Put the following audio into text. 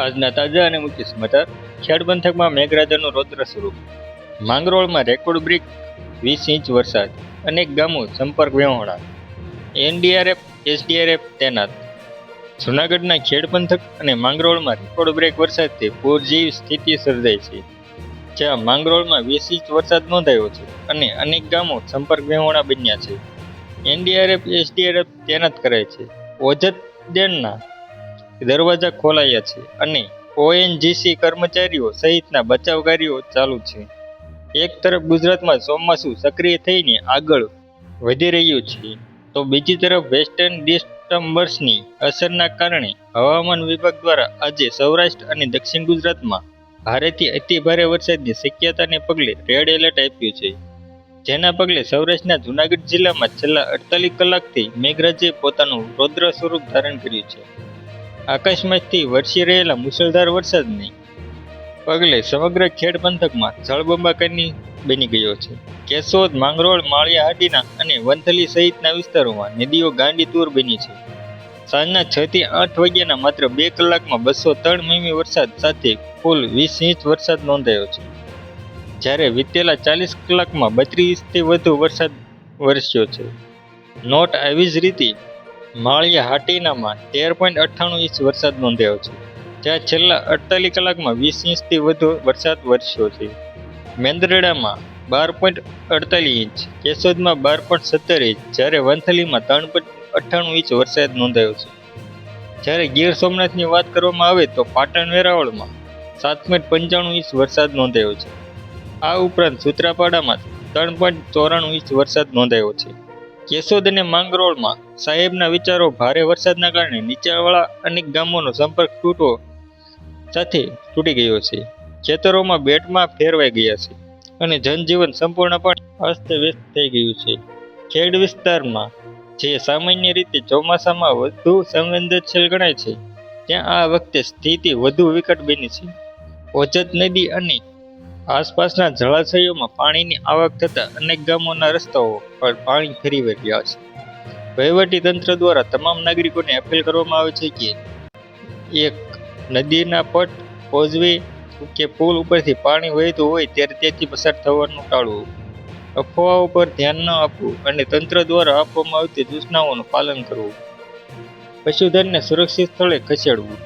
આજના તાજા અને મુખ્ય સમાચાર. ખેડ પંથકમાં મેઘરાજાનું રૌદ્ર સ્વરૂપ. માંગરોળમાં રેકોર્ડ બ્રેક 20 ઇંચ વરસાદ. અનેક ગામો સંપર્ક વિહોણા. એનડીઆરએફ એસડીઆરએફ તૈનાત. જૂનાગઢના ખેડ પંથક અને માંગરોળમાં રેકોર્ડ બ્રેક વરસાદથી પૂર જેવી સ્થિતિ સર્જાઈ છે. જ્યાં માંગરોળમાં 20 ઇંચ વરસાદ નોંધાયો છે અને અનેક ગામો સંપર્ક વિહોણા બન્યા છે. એનડીઆરએફ એસડીઆરએફ તૈનાત કરાય છે. ઓજત ડેમના દરવાજા ખોલાયા છે અને ઓએનજીસી કર્મચારીઓ સહિતના બચાવ કાર્યો ચાલુ છે. એક તરફ ગુજરાતમાં ચોમાસું સક્રિય થઈને આગળ વધી રહ્યું છે, તો બીજી તરફ વેસ્ટર્ન ડિસ્ટર્બન્સની અસરના કારણે હવામાન વિભાગ દ્વારા આજે સૌરાષ્ટ્ર અને દક્ષિણ ગુજરાતમાં ભારેથી અતિભારે વરસાદની શક્યતાને પગલે રેડ એલર્ટ આપ્યું છે. જેના પગલે સૌરાષ્ટ્રના જૂનાગઢ જિલ્લામાં છેલ્લા 48 કલાકથી મેઘરાજાએ પોતાનું રૌદ્ર સ્વરૂપ ધારણ કર્યું છે. આકાશમાંથી વરસી રહેલા મુશળધાર વરસાદને પગલે સમગ્ર ખેડ પંથકમાં જળબંબાકારની બની ગયો છે. કેશોદ, માંગરોળ, માળિયા હાટીના અને વંથલી સહિતના વિસ્તારોમાં નદીઓ ગાંડી તૂર બની છે. સાંજના 6 થી 8 વાગ્યાના માત્ર 2 કલાકમાં 203 મીમી વરસાદ સાથે કુલ 20 ઇંચ વરસાદ નોંધાયો છે. જ્યારે વિતેલા 40 કલાકમાં 32 ઇંચથી વધુ વરસાદ વરસ્યો છે. નોટ આવી જ રીતે માળિયા હાટીનામાં 13.98 ઇંચ વરસાદ નોંધાયો છે. જ્યાં છેલ્લા 48 કલાકમાં 20 ઇંચથી વધુ વરસાદ વરસ્યો છે. મેંદરડામાં 12.48 ઇંચ, કેશોદમાં 12.17 ઇંચ, જ્યારે વંથલીમાં 3.98 ઇંચ વરસાદ નોંધાયો છે. જ્યારે ગીર સોમનાથની વાત કરવામાં આવે તો પાટણ વેરાવળમાં 7.95 ઇંચ વરસાદ નોંધાયો છે. આ ઉપરાંત સૂત્રાપાડામાં 3.94 ઇંચ વરસાદ નોંધાયો છે. કેશોદ અને માંગરોળમાં સાહેબના વિચારો ભારે વરસાદના કારણે નીચાણવાળા અનેક ગામોનો સંપર્ક તૂટી ગયો છે. ખેતરોમાં બેટમાં ફેરવાઈ ગયા છે અને જનજીવન સંપૂર્ણપણે અસ્તવ્યસ્ત થઈ ગયું છે. ખેડ વિસ્તારમાં જે સામાન્ય રીતે ચોમાસામાં વધુ સંવેદનશીલ ગણાય છે, ત્યાં આ વખતે સ્થિતિ વધુ વિકટ બની છે. ઓજત નદી અને આસપાસના જળાશયોમાં પાણીની આવક થતાં અનેક ગામોના રસ્તાઓ પર પાણી ફરી વળ્યા છે. વહીવટી તંત્ર દ્વારા તમામ નાગરિકોને અપીલ કરવામાં આવે છે કે 1. નદીના પટ, કોઝવે કે પુલ ઉપરથી પાણી વહેતું હોય ત્યારે ત્યાંથી પસાર થવાનું ટાળવું. અફવાઓ પર ધ્યાન ન આપવું અને તંત્ર દ્વારા આપવામાં આવતી સૂચનાઓનું પાલન કરવું. પશુધનને સુરક્ષિત સ્થળે ખસેડવું.